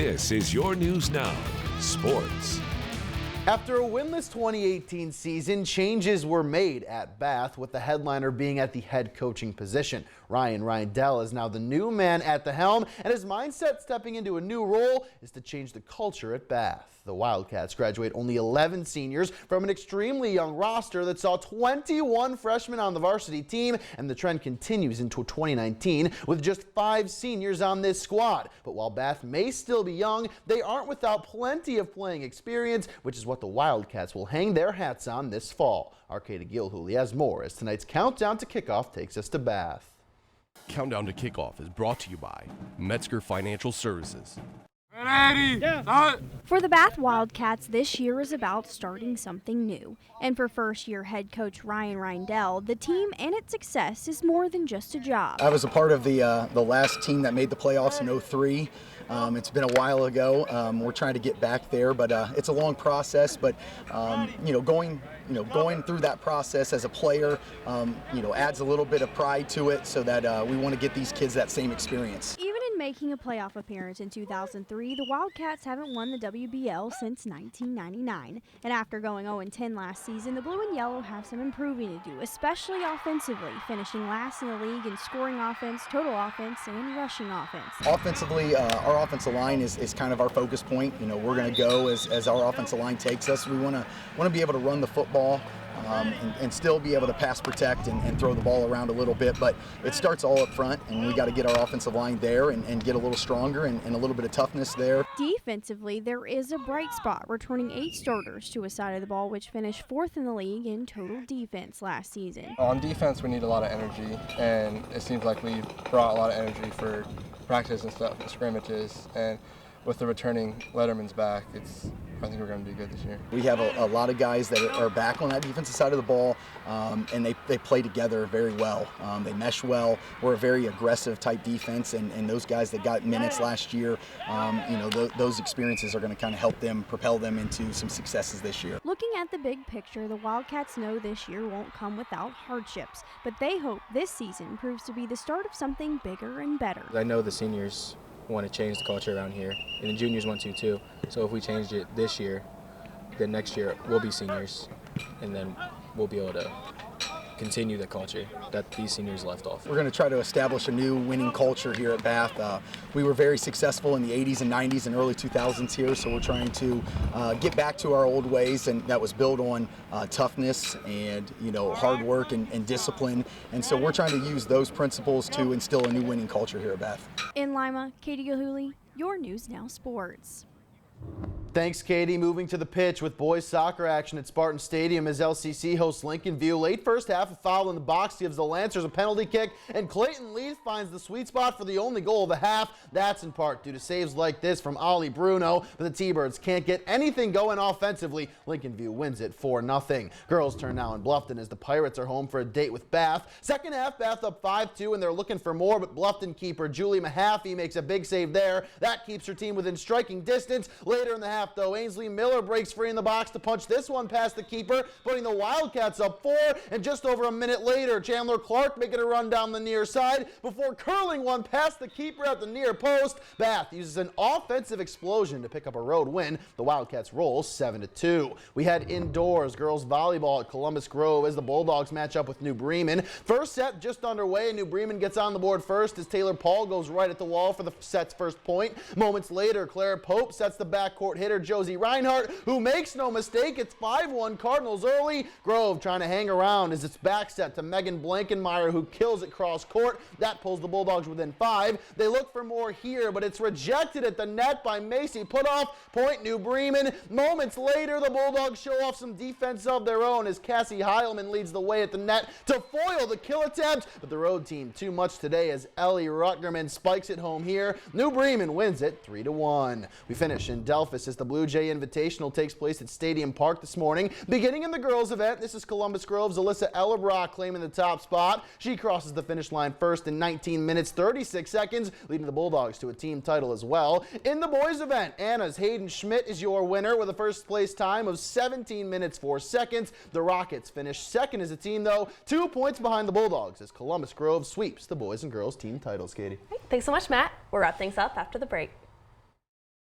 This is your News Now, Sports. After a winless 2018 season, changes were made at Bath, with the headliner being at the head coaching position. Ryan Reindell is now the new man at the helm, and his mindset stepping into a new role is to change the culture at Bath. The Wildcats graduate only 11 seniors from an extremely young roster that saw 21 freshmen on the varsity team, and the trend continues into 2019 with just 5 seniors on this squad. But while Bath may still be young, they aren't without plenty of playing experience, which is what the Wildcats will hang their hats on this fall. Our Katie Gilhooly has more as tonight's countdown to kickoff takes us to Bath. Countdown to Kickoff is brought to you by Metzger Financial Services. For the Bath Wildcats, this year is about starting something new. And for first-year head coach Ryan Reindell, the team and its success is more than just a job. I was a part of the last team that made the playoffs in '03. It's been a while ago. We're trying to get back there, but it's a long process. But going through that process as a player, adds a little bit of pride to it, so that we want to get these kids that same experience. Even in making a playoff appearance in 2003, the Wildcats haven't won the WBL since 1999. And after going 0-10 last season, the Blue and Yellow have some improving to do, especially offensively, finishing last in the league in scoring offense, total offense, and rushing offense. Offensively, our offensive line is kind of our focus point. We're going to go as our offensive line takes us. We want to be able to run the football. And still be able to pass protect and throw the ball around a little bit, but it starts all up front, and we got to get our offensive line there and get a little stronger and a little bit of toughness there. Defensively, there is a bright spot, returning 8 starters to a side of the ball which finished 4th in the league in total defense last season. On defense, we need a lot of energy, and it seems like we brought a lot of energy for practice and stuff, and scrimmages, and with the returning Lettermans back, I think we're going to do good this year. We have a lot of guys that are back on that defensive side of the ball, and they play together very well. They mesh well. We're a very aggressive type defense, and those guys that got minutes last year, those experiences are going to kind of help them propel them into some successes this year. Looking at the big picture, the Wildcats know this year won't come without hardships, but they hope this season proves to be the start of something bigger and better. I know the seniors want to change the culture around here, and the juniors want to too. So if we changed it this year, then next year we'll be seniors, and then we'll be able to continue the culture that these seniors left off. We're going to try to establish a new winning culture here at Bath. We were very successful in the 80s and 90s and early 2000s here, so we're trying to get back to our old ways, and that was built on toughness and hard work and discipline. And so we're trying to use those principles to instill a new winning culture here at Bath. In Lima, Katie Gilhooly, your News Now Sports. Thanks, Katie. Moving to the pitch with boys soccer action at Spartan Stadium as LCC hosts Lincoln View. Late first half, a foul in the box gives the Lancers a penalty kick, and Clayton Leith finds the sweet spot for the only goal of the half. That's in part due to saves like this from Ollie Bruno, but the T-Birds can't get anything going offensively. Lincoln View wins it 4-0. Girls turn now in Bluffton as the Pirates are home for a date with Bath. Second half, Bath up 5-2, and they're looking for more, but Bluffton keeper Julie Mahaffey makes a big save there. That keeps her team within striking distance. Later in the half, though, Ainsley Miller breaks free in the box to punch this one past the keeper, putting the Wildcats up 4, and just over a minute later, Chandler Clark making a run down the near side before curling one past the keeper at the near post. Bath uses an offensive explosion to pick up a road win. The Wildcats roll 7-2. We head indoors, girls volleyball at Columbus Grove as the Bulldogs match up with New Bremen. First set just underway, and New Bremen gets on the board first as Taylor Paul goes right at the wall for the set's first point. Moments later, Claire Pope sets the backcourt hitter Josie Reinhardt, who makes no mistake. It's 5-1 Cardinals early. Grove trying to hang around as it's back set to Megan Blankenmeyer, who kills it cross court. That pulls the Bulldogs within 5. They look for more here, but it's rejected at the net by Macy Putoff. Point New Bremen. Moments later, the Bulldogs show off some defense of their own as Cassie Heilman leads the way at the net to foil the kill attempt, but the road team too much today as Ellie Rutgerman spikes it home here. New Bremen wins it 3-1. We finish in Delphus as the Blue Jay Invitational takes place at Stadium Park this morning. Beginning in the girls event, this is Columbus Grove's Alyssa Ellerbrock claiming the top spot. She crosses the finish line first in 19 minutes 36 seconds, leading the Bulldogs to a team title as well. In the boys event, Anna's Hayden Schmidt is your winner with a first place time of 17 minutes 4 seconds. The Rockets finish second as a team though, 2 points behind the Bulldogs as Columbus Grove sweeps the boys and girls team titles. Katie. Thanks so much, Matt. We'll wrap things up after the break.